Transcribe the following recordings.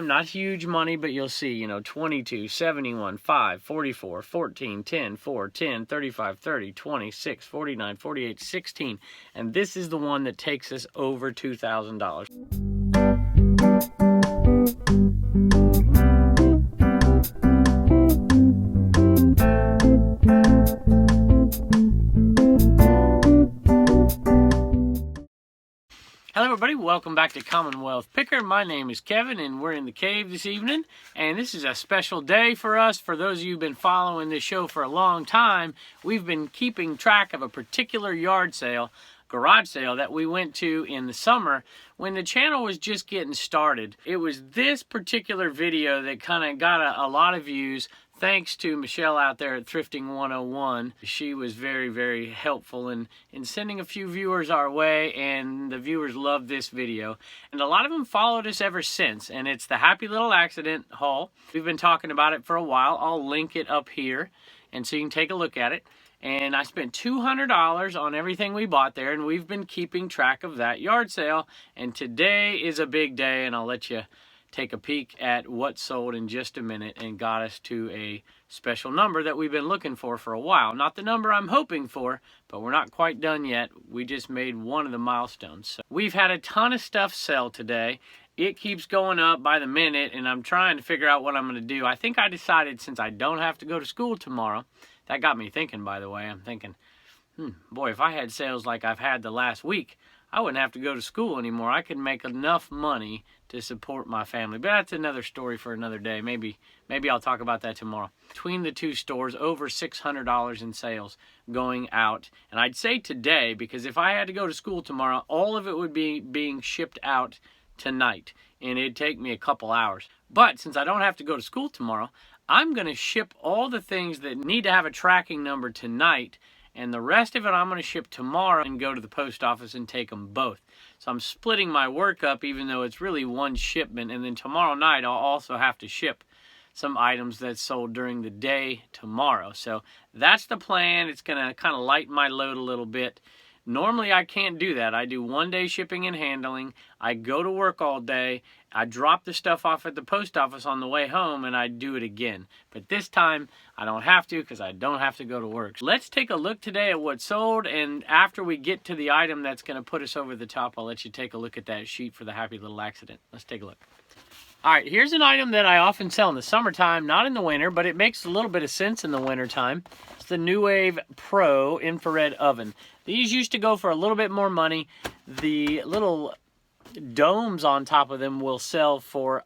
Not huge money, but you'll see, you know, 22, 71, 5, 44, 14, 10, 4, 10, 35, 30, 26, 49, 48, 16. And this is the one that takes us over $2,000. Hello everybody, welcome back to Commonwealth Picker. My name is Kevin and we're in the cave this evening, and this is a special day for us. For those of you who've been following this show for a long time, we've been keeping track of a particular yard sale, garage sale that we went to in the summer when the channel was just getting started. It was this particular video that kind of got a lot of views. Thanks to Michelle out there at Thrifting 101. She was very, very helpful in sending a few viewers our way, and the viewers loved this video. And a lot of them followed us ever since, and it's the Happy Little Accident haul. We've been talking about it for a while. I'll link it up here, and so you can take a look at it. And I spent $200 on everything we bought there, and we've been keeping track of that yard sale. And today is a big day, and I'll let you take a peek at what sold in just a minute and got us to a special number that we've been looking for a while. Not the number I'm hoping for, but we're not quite done yet. We just made one of the milestones. So we've had a ton of stuff sell today. It keeps going up by the minute, and I'm trying to figure out what I'm going to do. I think I decided, since I don't have to go to school tomorrow, that got me thinking, by the way. I'm thinking, boy, if I had sales like I've had the last week, I wouldn't have to go to school anymore. I could make enough money to support my family. But that's another story for another day. Maybe I'll talk about that tomorrow. Between the two stores, over $600 in sales going out. And I'd say today, because if I had to go to school tomorrow, all of it would be being shipped out tonight. And it'd take me a couple hours. But since I don't have to go to school tomorrow, I'm going to ship all the things that need to have a tracking number tonight. And the rest of it I'm going to ship tomorrow and go to the post office and take them both. So I'm splitting my work up, even though it's really one shipment. And then tomorrow night I'll also have to ship some items that sold during the day tomorrow. So that's the plan. It's going to kind of lighten my load a little bit. Normally I can't do that. I do one day shipping and handling. I go to work all day. I drop the stuff off at the post office on the way home, and I do it again. But this time I don't have to, because I don't have to go to work. Let's take a look today at what sold, and after we get to the item that's going to put us over the top, I'll let you take a look at that sheet for the Happy Little Accident. Let's take a look. All right, here's an item that I often sell in the summertime, not in the winter, but it makes a little bit of sense in the wintertime. It's the New Wave Pro infrared oven. These used to go for a little bit more money. The little domes on top of them will sell for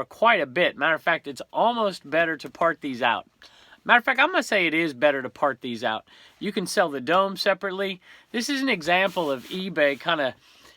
quite a bit. Matter of fact, it's almost better to part these out. Matter of fact, I'm going to say it is better to part these out. You can sell the dome separately. This is an example of eBay kind of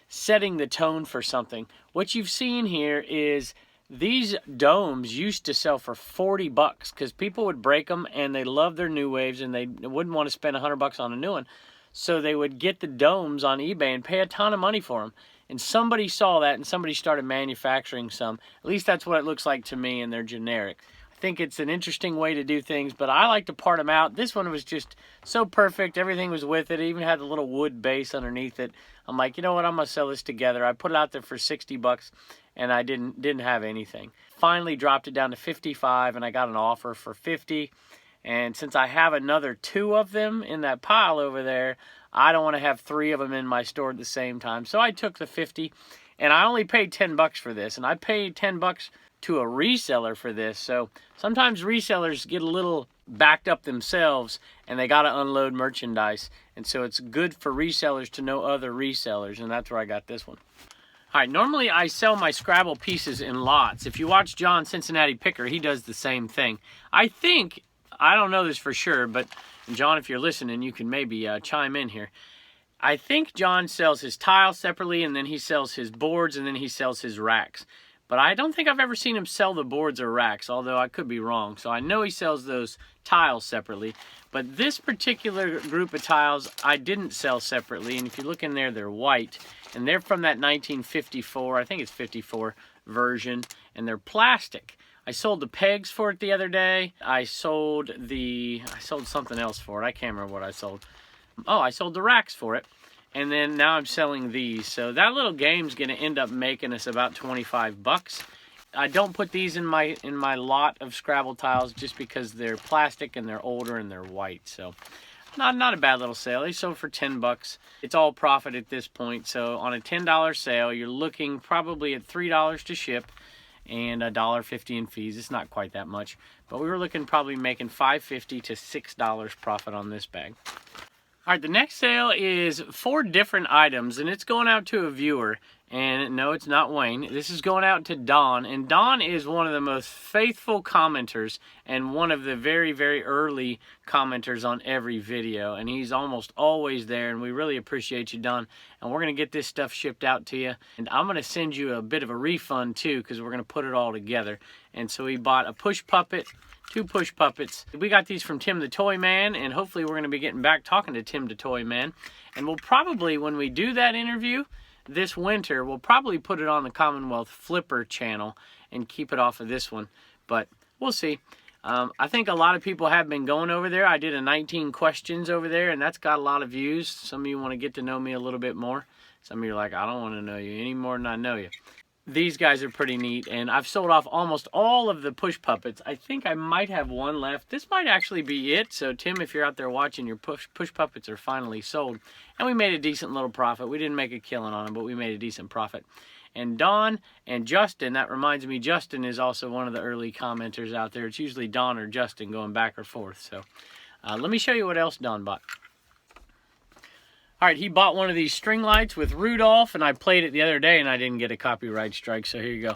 setting the tone for something. What you've seen here is these domes used to sell for 40 bucks because people would break them and they love their New Waves and they wouldn't want to spend 100 bucks on a new one. So they would get the domes on eBay and pay a ton of money for them. And somebody saw that and somebody started manufacturing some. At least that's what it looks like to me, and they're generic. I think it's an interesting way to do things, but I like to part them out. This one was just so perfect. Everything was with it. It even had a little wood base underneath it. I'm like, you know what? I'm going to sell this together. I put it out there for 60 bucks, and I didn't have anything. Finally dropped it down to 55, and I got an offer for 50. And since I have another 2 of them in that pile over there, I don't want to have 3 of them in my store at the same time. So I took the 50, and I only paid 10 bucks for this. And I paid 10 bucks to a reseller for this. So sometimes resellers get a little backed up themselves, and they got to unload merchandise. And so it's good for resellers to know other resellers, and that's where I got this one. All right, normally I sell my Scrabble pieces in lots. If you watch John Cincinnati Picker, he does the same thing. I don't know this for sure, but John, if you're listening, you can maybe chime in here. I think John sells his tiles separately, and then he sells his boards, and then he sells his racks. But I don't think I've ever seen him sell the boards or racks, although I could be wrong. So I know he sells those tiles separately. But this particular group of tiles, I didn't sell separately. And if you look in there, they're white. And they're from that 1954, I think it's 54 version. And they're plastic. I sold the pegs for it the other day. I sold something else for it. I can't remember what I sold. Oh, I sold the racks for it. And then now I'm selling these. So that little game's going to end up making us about 25 bucks. I don't put these in my lot of Scrabble tiles just because they're plastic and they're older and they're white. So not a bad little sale. They sold for 10 bucks. It's all profit at this point. So on a $10 sale, you're looking probably at $3 to ship and $1.50 in fees. It's not quite that much, but we were looking probably making $5.50 to $6 profit on this bag. All right, the next sale is 4 different items, and it's going out to a viewer. And no, it's not Wayne. This is going out to Don. And Don is one of the most faithful commenters and one of the very, very early commenters on every video. And he's almost always there, and we really appreciate you, Don. And we're going to get this stuff shipped out to you. And I'm going to send you a bit of a refund, too, because we're going to put it all together. And so he bought a push puppet, 2 push puppets. We got these from Tim the Toy Man, and hopefully we're going to be getting back talking to Tim the Toy Man. And we'll probably, when we do that interview this winter, we'll probably put it on the Commonwealth Flipper channel and keep it off of this one, but we'll see. I think a lot of people have been going over there. I did a 19 questions over there, and that's got a lot of views. Some of you want to get to know me a little bit more. Some of you are like, I don't want to know you any more than I know you. These guys are pretty neat, and I've sold off almost all of the push puppets. I think I might have one left. This might actually be it. So Tim, if you're out there watching, your push puppets are finally sold. And we made a decent little profit. We didn't make a killing on them, but we made a decent profit. And Don and Justin, that reminds me, Justin is also one of the early commenters out there. It's usually Don or Justin going back or forth. So let me show you what else Don bought. All right, he bought one of these string lights with Rudolph, and I played it the other day, and I didn't get a copyright strike, so here you go.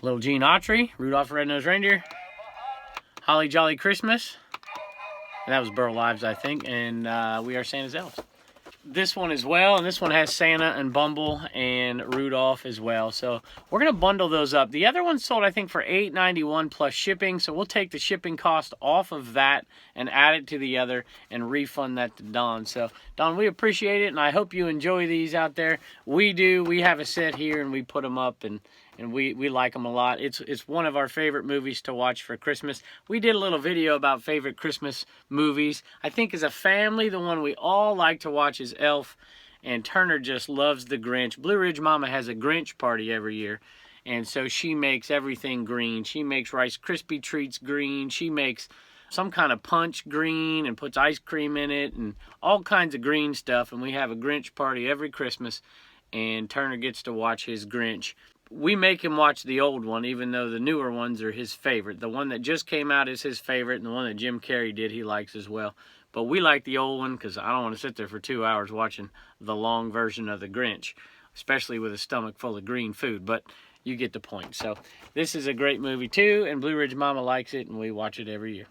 Little Gene Autry, Rudolph the Red-Nosed Reindeer, Holly Jolly Christmas, and that was Burl Lives, I think, and We Are Santa's Elves. This one as well, and this one has Santa and Bumble and Rudolph as well. So we're going to bundle those up. The other one sold, I think, for $8.91 plus shipping. So we'll take the shipping cost off of that and add it to the other and refund that to Don. So, Don, we appreciate it, and I hope you enjoy these out there. We do. We have a set here, and we put them up, and we like them a lot. It's one of our favorite movies to watch for Christmas. We did a little video about favorite Christmas movies. I think as a family, the one we all like to watch is Elf, and Turner just loves the Grinch. Blue Ridge Mama has a Grinch party every year, and so she makes everything green. She makes Rice Krispie treats green. She makes some kind of punch green and puts ice cream in it and all kinds of green stuff, and we have a Grinch party every Christmas, and Turner gets to watch his Grinch. We make him watch the old one, even though the newer ones are his favorite. The one that just came out is his favorite, and the one that Jim Carrey did he likes as well. But we like the old one because I don't want to sit there for 2 hours watching the long version of the Grinch, especially with a stomach full of green food. But you get the point. So this is a great movie too, and Blue Ridge Mama likes it, and we watch it every year.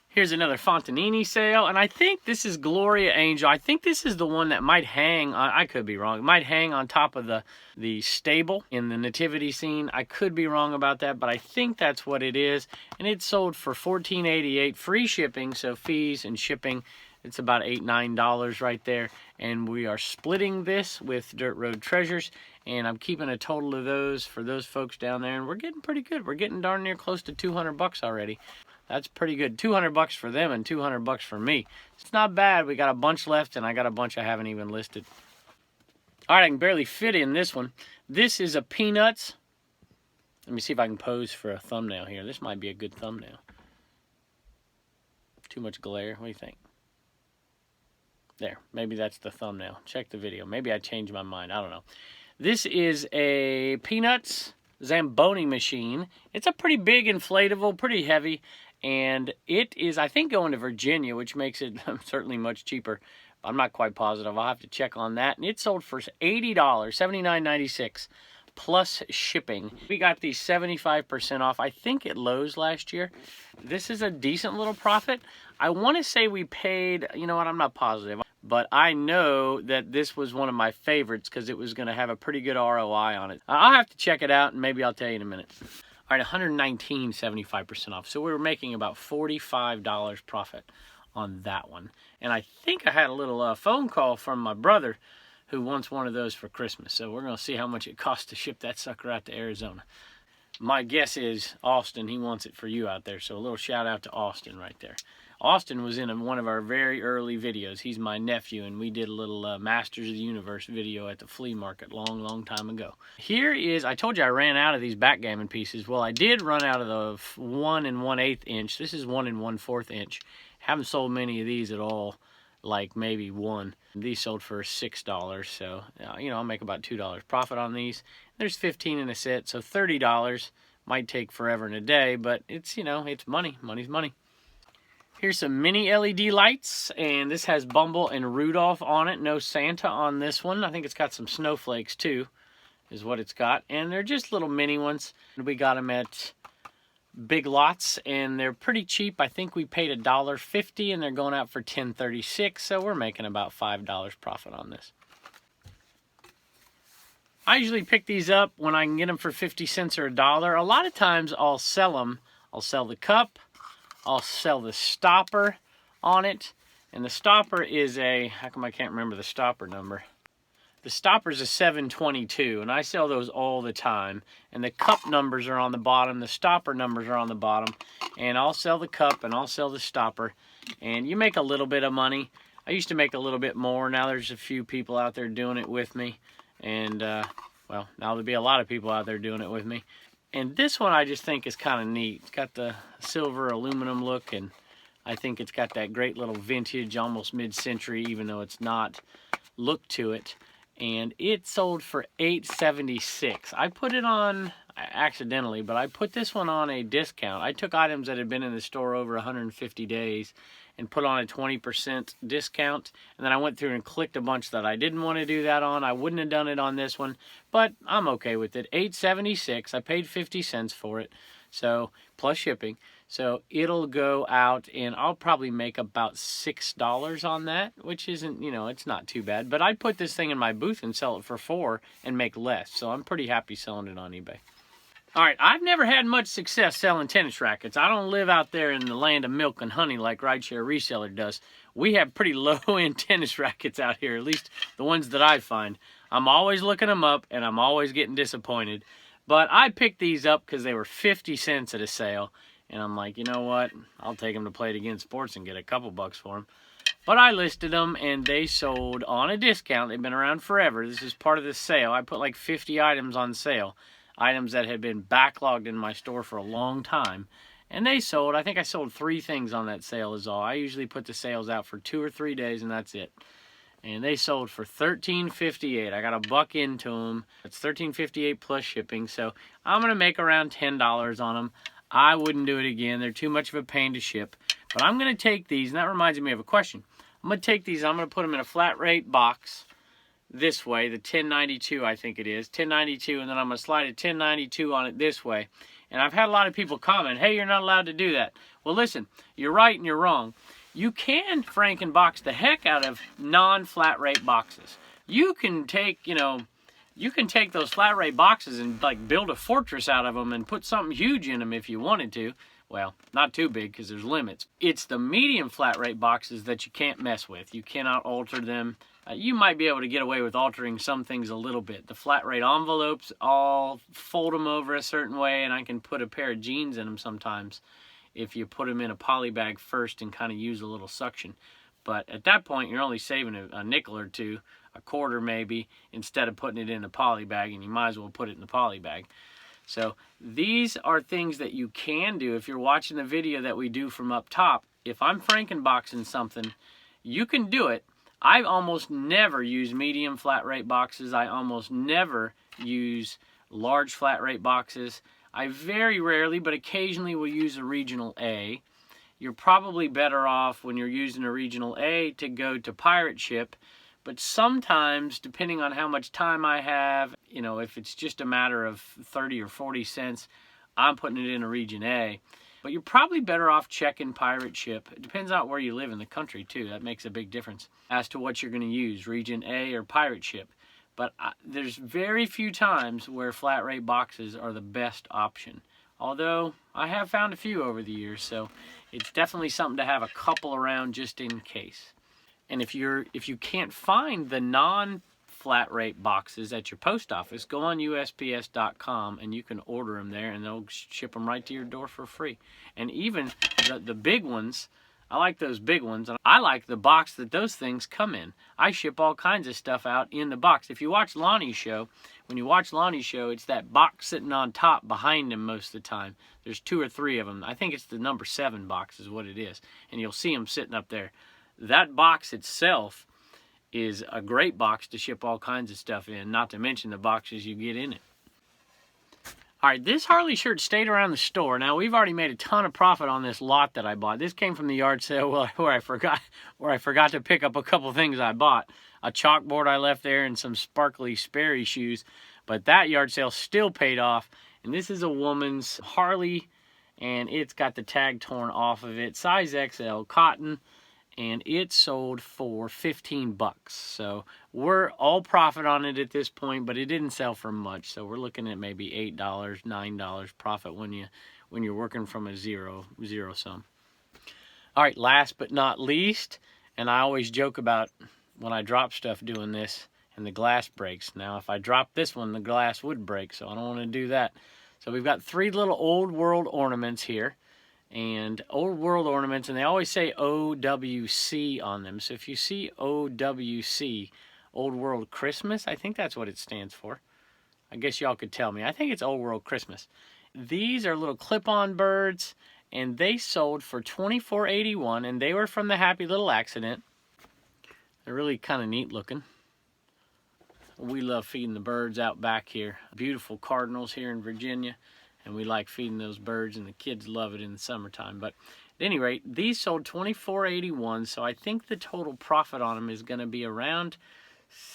Here's another Fontanini sale, and I think this is Gloria Angel. I think this is the one that might hang on, I could be wrong, it might hang on top of the stable in the nativity scene. I could be wrong about that, but I think that's what it is. And it sold for $14.88, free shipping, so fees and shipping, it's about $8, $9 right there. And we are splitting this with Dirt Road Treasures, and I'm keeping a total of those for those folks down there, and we're getting pretty good. We're getting darn near close to 200 bucks already. That's pretty good. 200 bucks for them and 200 bucks for me. It's not bad. We got a bunch left, and I got a bunch I haven't even listed. All right, I can barely fit in this one. This is a Peanuts. Let me see if I can pose for a thumbnail here. This might be a good thumbnail. Too much glare. What do you think? There. Maybe that's the thumbnail. Check the video. Maybe I changed my mind. I don't know. This is a Peanuts Zamboni machine. It's a pretty big inflatable, pretty heavy. And it is, I think, going to Virginia, which makes it certainly much cheaper. I'm not quite positive. I'll have to check on that. And it sold for $80, $79.96, plus shipping. We got these 75% off, I think, at Lowe's last year. This is a decent little profit. I want to say we paid, you know what, I'm not positive. But I know that this was one of my favorites because it was going to have a pretty good ROI on it. I'll have to check it out, and maybe I'll tell you in a minute. All right, 119, 75% off. So we were making about $45 profit on that one. And I think I had a little phone call from my brother who wants one of those for Christmas. So we're going to see how much it costs to ship that sucker out to Arizona. My guess is Austin, he wants it for you out there. So a little shout out to Austin right there. Austin was in one of our very early videos. He's my nephew, and we did a little Masters of the Universe video at the flea market long time ago. Here is, I told you I ran out of these backgammon pieces. Well, I did run out of the 1 1/8 inch. This is 1 1/4 inch. Haven't sold many of these at all, like maybe one. These sold for $6, so you know, I'll make about $2 profit on these. There's 15 in a set, so $30. Might take forever and a day, but it's, you know, it's money. Money's money. Here's some mini LED lights, and this has Bumble and Rudolph on it. No Santa on this one. I think it's got some snowflakes too, is what it's got. And they're just little mini ones. We got them at Big Lots, and they're pretty cheap. I think we paid $1.50, and they're going out for $10.36, so we're making about $5 profit on this. I usually pick these up when I can get them for 50 cents or $1. A lot of times I'll sell them. I'll sell the cup. I'll sell the stopper on it. And the stopper is a, how come I can't remember the stopper number? The stopper's a 722, and I sell those all the time. And the cup numbers are on the bottom. The stopper numbers are on the bottom. And I'll sell the cup and I'll sell the stopper. And you make a little bit of money. I used to make a little bit more. Now there's a few people out there doing it with me. And, well, now there'll be a lot of people out there doing it with me. And this one I just think is kind of neat. It's got the silver aluminum look, and I think it's got that great little vintage, almost mid-century, even though it's not, look to it. And it sold for $8.76. I put it on accidentally, but I put this one on a discount. I took items that had been in the store over 150 days and put on a 20% discount, and then I went through and clicked a bunch that I didn't want to do that on. I wouldn't have done it on this one, but I'm okay with it. $8.76. I paid 50 cents for it, so plus shipping. So it'll go out, and I'll probably make about $6 on that, which isn't, you know, it's not too bad. But I'd put this thing in my booth and sell it for $4 and make less, so I'm pretty happy selling it on eBay. All right, I've never had much success selling tennis rackets. I don't live out there in the land of milk and honey like Rideshare Reseller does. We have pretty low-end tennis rackets out here, at least the ones that I find. I'm always looking them up, and I'm always getting disappointed. But I picked these up because they were 50 cents at a sale. And I'm like, you know what? I'll take them to Play It Again Sports and get a couple bucks for them. But I listed them, and they sold on a discount. They've been around forever. This is part of the sale. I put like 50 items on sale. Items that had been backlogged in my store for a long time. And they sold. I think I sold 3 things on that sale is all. I usually put the sales out for 2 or 3 days, and that's it. And they sold for $13.58. I got a buck into them. It's $13.58 plus shipping. So I'm going to make around $10 on them. I wouldn't do it again. They're too much of a pain to ship. But I'm going to take these, and that reminds me of a question. I'm going to take these, I'm going to put them in a flat rate box this way, the 1092 I think it is, 1092, and then I'm going to slide a 1092 on it this way. And I've had a lot of people comment, hey, you're not allowed to do that. Well, listen, you're right and you're wrong. You can Frankenbox the heck out of non-flat rate boxes. You can take, you know, you can take those flat rate boxes and like build a fortress out of them and put something huge in them if you wanted to. Well, not too big because there's limits. It's the medium flat rate boxes that you can't mess with. You cannot alter them. You might be able to get away with altering some things a little bit. The flat rate envelopes, I'll fold them over a certain way, and I can put a pair of jeans in them sometimes if you put them in a poly bag first and kind of use a little suction. But at that point, you're only saving a nickel or two, a quarter maybe, instead of putting it in a poly bag, and you might as well put it in the poly bag. So these are things that you can do. If you're watching the video that we do from up top, if I'm Frankenboxing something, you can do it. I almost never use medium flat rate boxes. I almost never use large flat rate boxes. I very rarely, but occasionally will use a regional A. You're probably better off when you're using a regional A to go to pirate ship. But sometimes, depending on how much time I have, you know, if it's just a matter of 30 or 40 cents, I'm putting it in a region A. But you're probably better off checking pirate ship. It depends on where you live in the country, too. That makes a big difference as to what you're going to use, region A or pirate ship. But there's very few times where flat rate boxes are the best option. Although I have found a few over the years, so it's definitely something to have a couple around just in case. And if you can't find the non-flat rate boxes at your post office, go on USPS.com and you can order them there, and they'll ship them right to your door for free. And even the big ones, I like those big ones. And I like the box that those things come in. I ship all kinds of stuff out in the box. If you watch Lonnie's show, when you watch Lonnie's show, it's that box sitting on top behind him most of the time. There's 2 or 3 of them. I think it's the number 7 box is what it is. And you'll see them sitting up there. That box itself is a great box to ship all kinds of stuff in, not to mention the boxes you get in it. All right, this Harley shirt stayed around the store. Now, we've already made a ton of profit on this lot that I bought. This came from the yard sale where I forgot to pick up a couple things I bought. A chalkboard I left there and some sparkly Sperry shoes. But that yard sale still paid off. And this is a woman's Harley, and it's got the tag torn off of it. Size XL cotton. And it sold for 15 bucks. So we're all profit on it at this point, but it didn't sell for much. So we're looking at maybe $8, $9 profit when you're working from a zero sum. All right, last but not least, and I always joke about when I drop stuff doing this and the glass breaks. Now, if I drop this one, the glass would break, so I don't want to do that. So we've got 3 little old world ornaments here. And old world ornaments, and they always say OWC on them. So if you see OWC, Old World Christmas, I think that's what it stands for. I guess y'all could tell me. I think it's Old World Christmas. These are little clip-on birds, and they sold for $24.81, and they were from the Happy Little Accident. They're really kind of neat looking. We love feeding the birds out back here. Beautiful cardinals here in Virginia. And we like feeding those birds, and the kids love it in the summertime. But at any rate, these sold $24.81, so I think the total profit on them is going to be around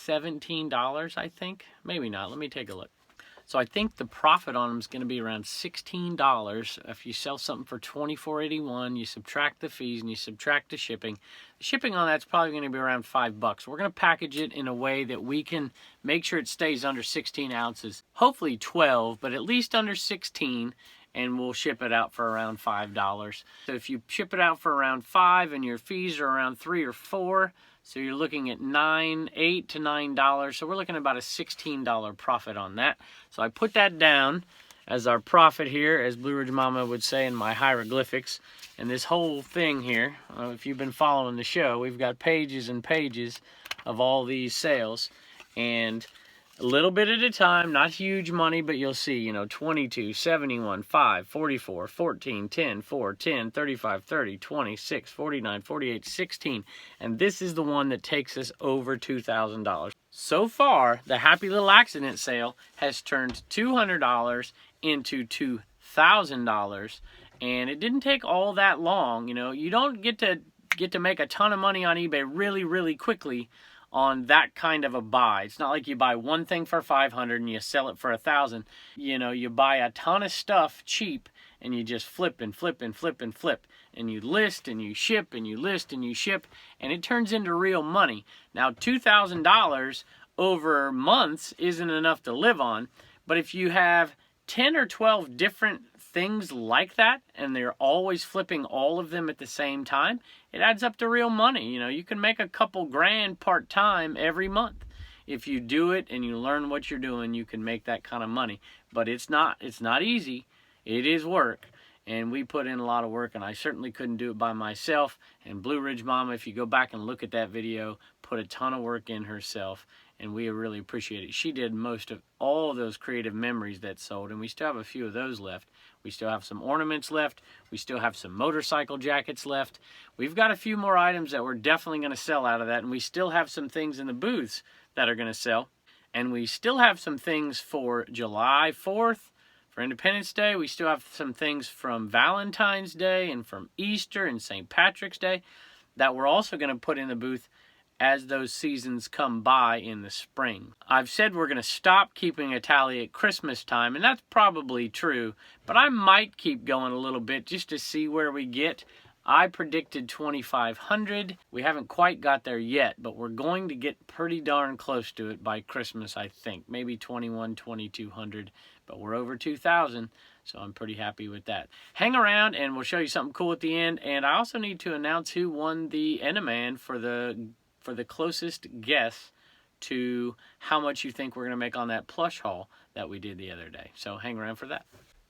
$17, I think. Maybe not. Let me take a look. So I think the profit on them is going to be around $16. If you sell something for $24.81, you subtract the fees and you subtract the shipping. The shipping on that's probably going to be around $5. We're going to package it in a way that we can make sure it stays under 16 ounces. Hopefully 12, but at least under 16. And we'll ship it out for around $5. So if you ship it out for around $5 and your fees are around $3 or $4, so you're looking at $8 to $9. So we're looking at about a $16 profit on that. So I put that down as our profit here, as Blue Ridge Mama would say in my hieroglyphics. And this whole thing here, if you've been following the show, we've got pages and pages of all these sales. And a little bit at a time, not huge money, but you'll see, you know, 22, 71, 5, 44, 14, 10, 4, 10, 35, 30, 26, 49, 48, 16. And this is the one that takes us over $2,000. So far, the Happy Little Accident sale has turned $200 into $2,000. And it didn't take all that long. You know, you don't get to make a ton of money on eBay really, really quickly on that kind of a buy. It's not like you buy one thing for $500 and you sell it for $1,000. You know, you buy a ton of stuff cheap and you just flip and flip and flip and flip. And you list and you ship and you list and you ship, and it turns into real money. Now, $2,000 over months isn't enough to live on, but if you have 10 or 12 different things like that, and they're always flipping all of them at the same time, it adds up to real money. You know, you can make a couple grand part-time every month. If you do it and you learn what you're doing, you can make that kind of money. But it's not easy. It is work. And we put in a lot of work, and I certainly couldn't do it by myself. And Blue Ridge Mama, if you go back and look at that video, put a ton of work in herself, and we really appreciate it. She did most of all those creative memories that sold, and we still have a few of those left. We still have some ornaments left. We still have some motorcycle jackets left. We've got a few more items that we're definitely going to sell out of that, and we still have some things in the booths that are going to sell. And we still have some things for July 4th, for Independence Day. We still have some things from Valentine's Day and from Easter and St. Patrick's Day that we're also going to put in the booth as those seasons come by in the spring. I've said we're going to stop keeping a tally at Christmas time, and that's probably true, but I might keep going a little bit just to see where we get. I predicted 2,500. We haven't quite got there yet, but we're going to get pretty darn close to it by Christmas, I think. Maybe 2,100, 2,200, but we're over 2,000, so I'm pretty happy with that. Hang around, and we'll show you something cool at the end, and I also need to announce who won the Eneman for the closest guess to how much you think we're going to make on that plush haul that we did the other day. So hang around for that.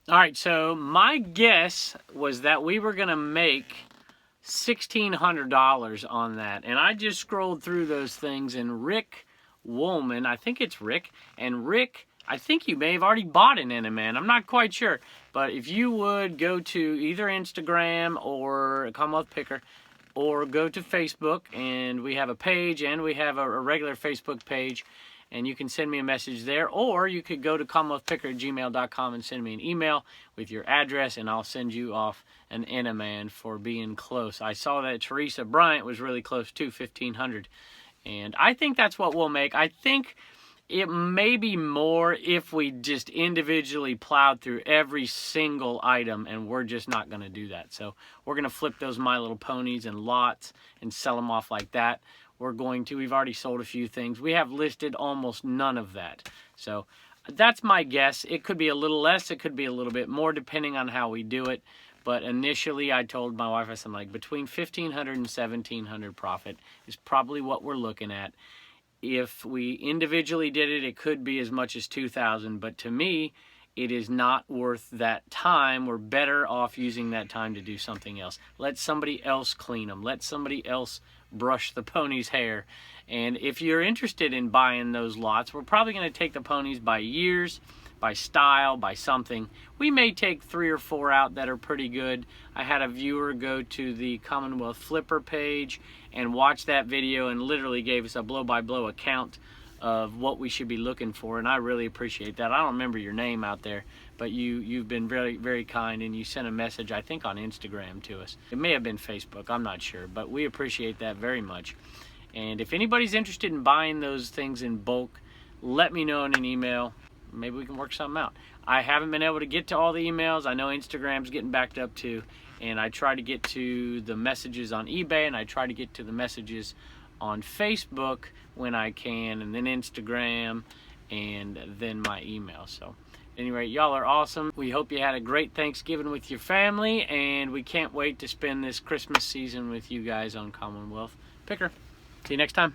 All right, so my guess was that we were going to make $1,600 on that. And I just scrolled through those things, and Rick Woolman, I think it's Rick, and Rick, I think you may have already bought an Eneman. I'm not quite sure. But if you would go to either Instagram or Commonwealth Picker, or go to Facebook, and we have a page, and we have a regular Facebook page, and you can send me a message there, or you could go to commonwealthpicker@gmail.com and send me an email with your address, and I'll send you off an Eneman for being close. I saw that Teresa Bryant was really close too, 1,500, and I think that's what we'll make. I think it may be more if we just individually plowed through every single item, and we're just not going to do that. So we're going to flip those My Little Ponies and lots and sell them off like that. We've already sold a few things. We have listed almost none of that. So that's my guess. It could be a little less, it could be a little bit more, depending on how we do it. But initially, I told my wife, I said, like, between $1,500 and $1,700 profit is probably what we're looking at. If we individually did it, it could be as much as $2,000, but to me, it is not worth that time. We're better off using that time to do something else. Let somebody else clean them. Let somebody else brush the pony's hair. And if you're interested in buying those lots, we're probably going to take the ponies by years, by style, by something. We may take 3 or 4 out that are pretty good. I had a viewer go to the Commonwealth Flipper page and watch that video and literally gave us a blow-by-blow account of what we should be looking for, and I really appreciate that. I don't remember your name out there, but you've been very, very kind, and you sent a message, I think, on Instagram to us. It may have been Facebook, I'm not sure, but we appreciate that very much. And if anybody's interested in buying those things in bulk, let me know in an email. Maybe we can work something out. I haven't been able to get to all the emails. I know Instagram's getting backed up too, and I try to get to the messages on eBay, and I try to get to the messages on Facebook when I can, and then Instagram, and then my email. So anyway, y'all are awesome. We hope you had a great Thanksgiving with your family, and we can't wait to spend this Christmas season with you guys on Commonwealth Picker. See you next time.